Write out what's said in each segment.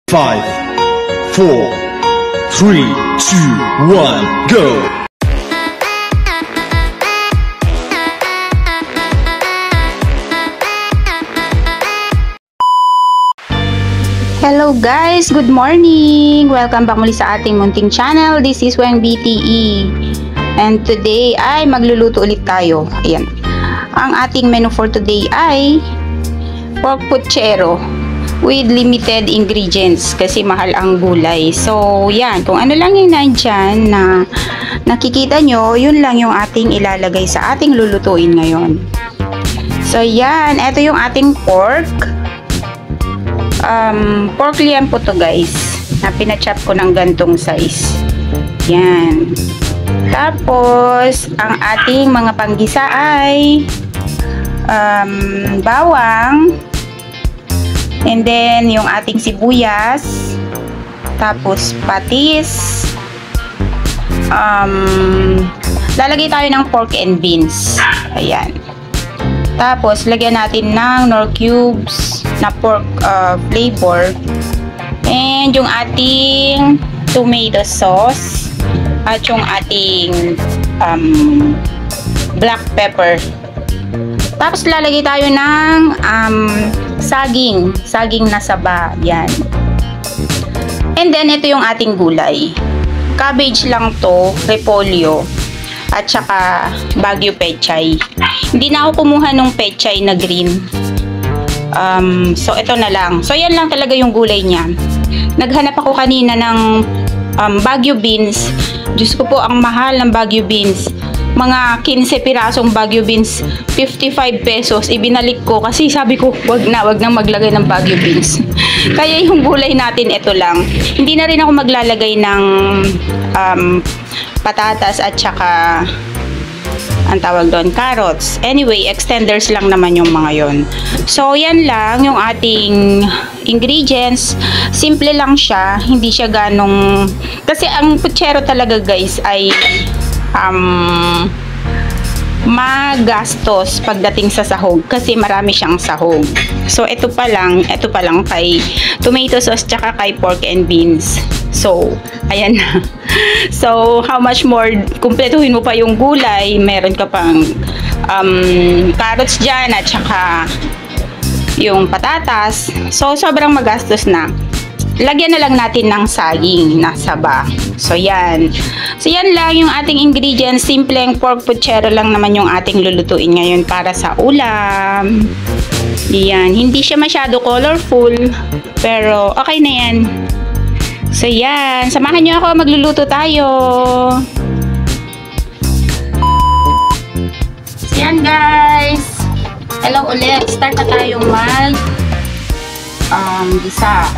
5, 4, 3, 2, 1, go! Hello guys! Good morning! Welcome back muli sa ating munting channel. This is Weng BTE. And today ay magluluto ulit tayo. Ayan. Ang ating menu for today ay pork puchero with limited ingredients kasi mahal ang gulay. So, yan. Kung ano lang yung nandyan na nakikita nyo, yun lang yung ating ilalagay sa ating lulutuin ngayon. So, yan. Ito yung ating pork. Pork liempo to guys. Na pinachop ko ng gantong size. Yan. Tapos, ang ating mga panggisa ay bawang. And then, yung ating sibuyas. Tapos, patis. Lalagay tayo ng pork and beans. Ayan. Tapos, lagyan natin ng Knorr cubes na pork flavor. And yung ating tomato sauce. At yung ating black pepper. Tapos, lalagay tayo ng saging na saba. Yan. And then, ito yung ating gulay. Cabbage lang to, repolyo, at saka Baguio pechay. Hindi na ako kumuha nung pechay na green. So, ito na lang. So, yan lang talaga yung gulay niya. Naghanap ako kanina ng Baguio beans. Diyos ko po, ang mahal ng Baguio beans. Mga 15 pirasong Baguio beans, 55 pesos. Ibinalik ko kasi sabi ko, wag na maglagay ng Baguio beans. Kaya yung gulay natin, ito lang. Hindi na rin ako maglalagay ng patatas at saka ang tawag doon, carrots. Anyway, extenders lang naman yung mga yon. So, yan lang yung ating ingredients. Simple lang siya. Hindi siya ganong... Kasi ang puchero talaga guys ay magastos pagdating sa sahog kasi marami siyang sahog. So, ito pa lang kay tomato sauce tsaka kay pork and beans. So, ayan na. So, how much more, kumpletuhin mo pa yung gulay, meron ka pang carrots dyan at saka yung patatas. So, sobrang magastos na. Lagyan na lang natin ng saging na saba. So, yan. So, yan lang yung ating ingredients. Simpleng pork puchero lang naman yung ating lulutuin ngayon para sa ulam. Yan. Hindi siya masyado colorful. Pero, okay na yan. So, yan. Samahan nyo ako. Magluluto tayo. So, yan guys. Hello ulit. Start na tayong gisa.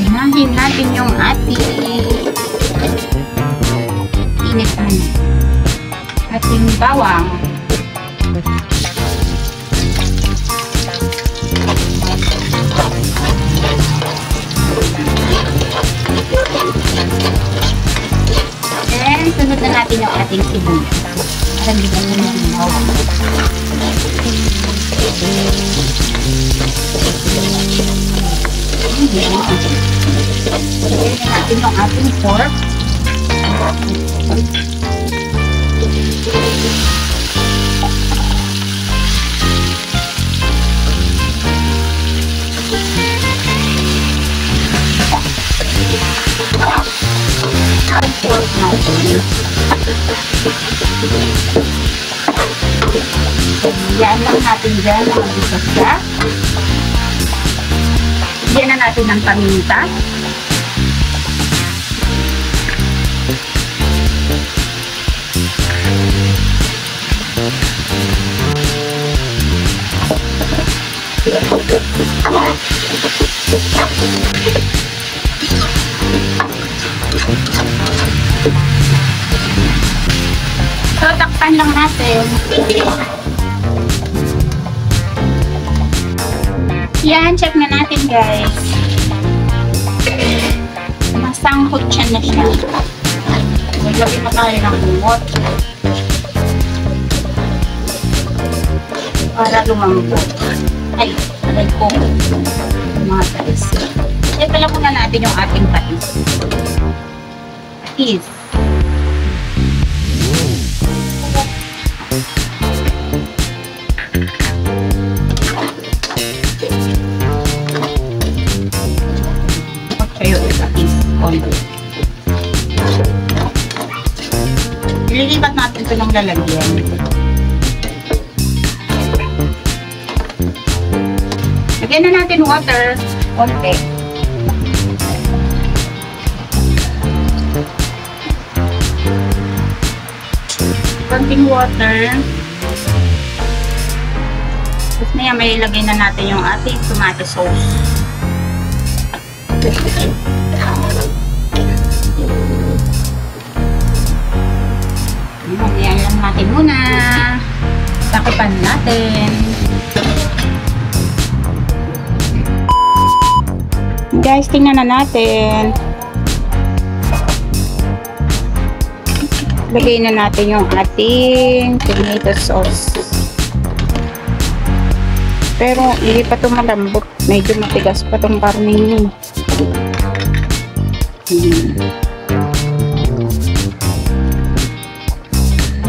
Hinahin natin yung ating ating bawang. Then, sunod na natin yung ating sibuyas. Para hindi na yung bawang. Lagyan natin yung ating pork. Yan lang natin dyan ang isa. Yan na natin ng paminta. So, takpan lang natin. Yan, check na natin guys. Masangkot siya na siya. Maglagay pa tayo ng lumot. Para lumambot. Ay, aray ko. Mga guys. Lagyan pala muna natin yung ating patis. Patis. Kayo, patis. Ililipat natin ito ng lalagyan. Lagyan na natin water. Konti. Konting water. Tapos na yan, may ilagay na natin yung ating tomato sauce. Ayan lang natin muna. Takipan natin. Guys, tingnan na natin. Lagay na natin yung ating tomato sauce. Pero hindi pa ito malambot. Medyo matigas pa itong karne niya.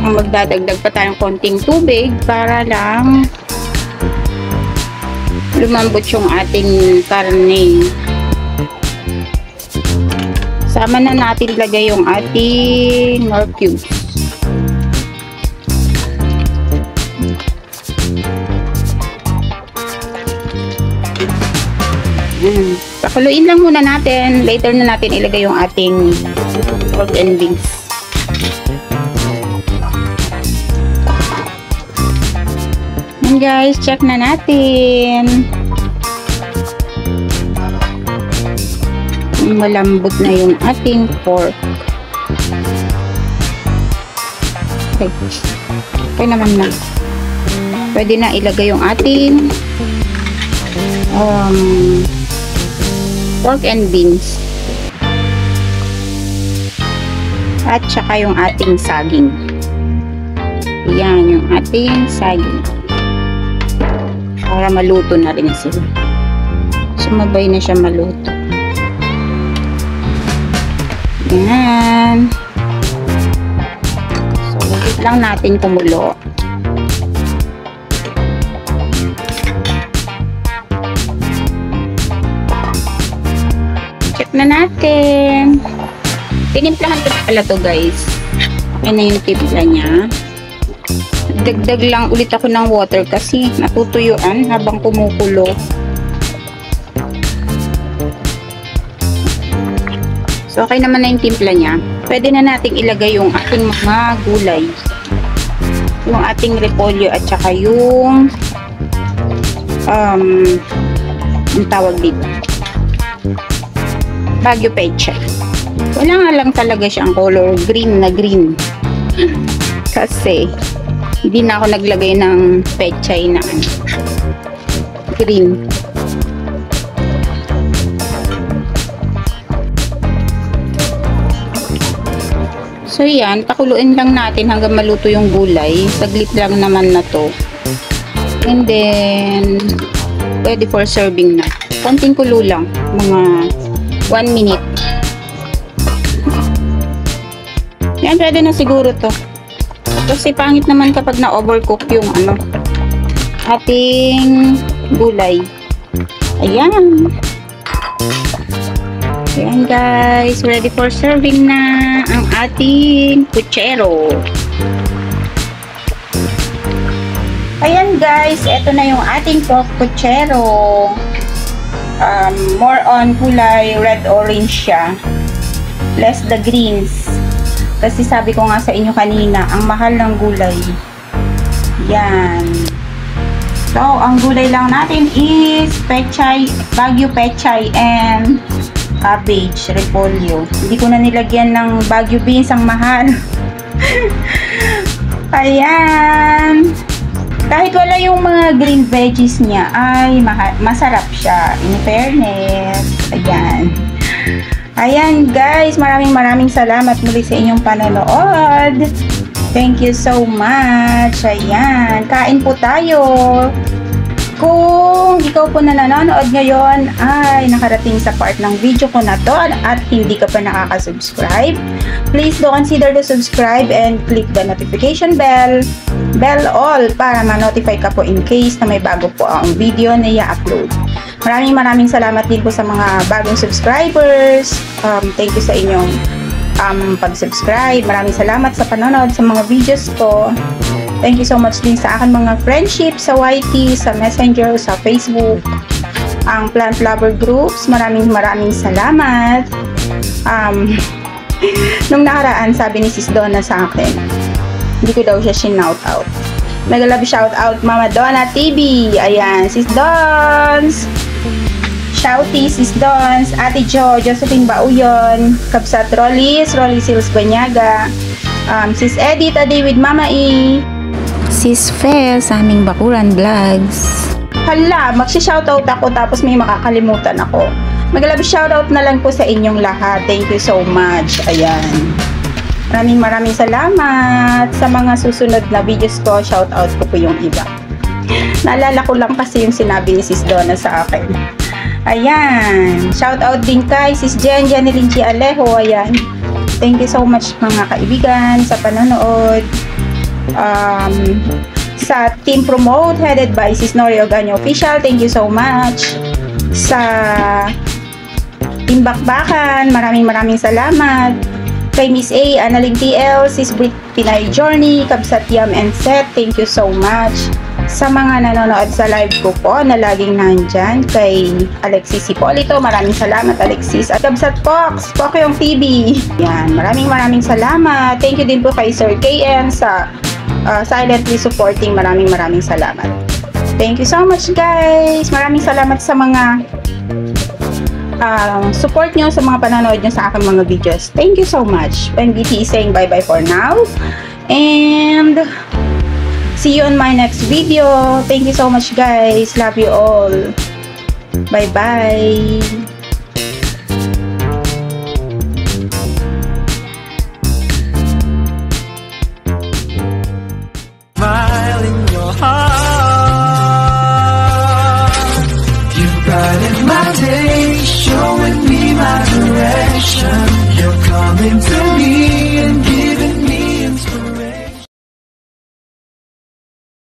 Magdadagdag pa tayong konting tubig para lang lumambot yung ating karne. Sama na natin lagay yung ating nor cubes. Pakuluin lang muna natin. Later na natin ilagay yung ating pork and beans. And guys, check na natin. Malambot na yung ating pork. Okay. Okay naman na. Pwede na ilagay yung ating pork and beans. At saka yung ating saging. Yan yung ating saging. Para maluto na rin sila. Sumabay na siya maluto. Yan. So, wait lang natin kumulo. Check na natin. Tinimplahan ko pala to guys. Ayan na yung timpla niya. Dagdag lang ulit ako ng water kasi natutuyuan habang kumukulo. So, okay naman na yung timpla niya. Pwede na nating ilagay yung ating mga gulay. Yung ating repolyo at saka yung ang tawag dito. Baguio pecha. Wala nga lang talaga siyang color green na green. Kasi hindi na ako naglagay ng pechay na green. So yan, pakuluin lang natin hanggang maluto yung gulay. Saglit lang naman na to. And then, ready for serving na. Konting kulo lang. Mga 1 minute. Yan, ready na siguro to. Kasi pangit naman kapag na-overcook yung ating gulay. Ayan. Ayan guys, ready for serving na ang ating puchero. Ayan guys, eto na yung ating pork puchero. More on kulay red-orange siya. Less the greens. Kasi sabi ko nga sa inyo kanina, ang mahal ng gulay. Yan. So, ang gulay lang natin is pechay, Baguio pechay and cabbage, repolyo. Hindi ko na nilagyan ng Baguio beans, ang mahal. Ayan. Kahit wala yung mga green veggies niya, ay masarap siya. In fairness. Ayan. Ayan guys, maraming salamat muli sa inyong panonood. Thank you so much. Ayan. Kain po tayo. Kung ikaw po na nanonood ngayon ay nakarating sa part ng video ko na to at hindi ka pa nakaka-subscribe, please do consider to subscribe and click the notification bell all para ma-notify ka po in case na may bago po ang video na i-upload. Maraming salamat din po sa mga bagong subscribers. Thank you sa inyong pag-subscribe. Maraming salamat sa panonood sa mga videos ko. Thank you so much din sa akin mga friendship sa YT, sa Messenger, sa Facebook, ang Plant Lover Groups. Maraming salamat. Nung nakaraan, sabi ni Sis Donna sa akin, hindi ko daw siya shinout out. Mega love shout out Mama Donna TV. Ayan, Sis Dons. Shouty, Sis Dons, Ate Jo, Josephine Bauyon, Kabsat Rollis Hills Banyaga, Sis Edith, David Mama E, Sis Fe sa aming Bakuran Vlogs. Hala, magsi-shoutout ako tapos may makakalimutan ako. Mag-love shoutout na lang po sa inyong lahat. Thank you so much. Ayan. Maraming salamat sa mga susunod na videos ko. Shoutout ko po yung iba. Naalala ko lang kasi yung sinabi ni Sis Donna sa akin. Ayan. Shoutout din kay Sis Janeline G. Alejo. Ayan. Thank you so much mga kaibigan sa panonood. Sa Team Promote headed by Sis Nori Oganyo Official, thank you so much. Sa Team Bakbakan, maraming salamat. Kay Miss A, Analing TL, Sis Brit Pinay Journey, Kabsat Yam and Set, thank you so much. Sa mga nanonood sa live ko po na laging nandyan, kay Alexis Hipolito, maraming salamat Alexis. At Kabsat Fox, Pokyong TV. Yan, maraming salamat. Thank you din po kay Sir KM sa silently supporting. Maraming salamat. Thank you so much guys. Maraming salamat sa mga support nyo, sa mga panonood nyo sa aking mga videos. Thank you so much. And BT is saying bye for now. And see you on my next video. Thank you so much guys. Love you all. Bye.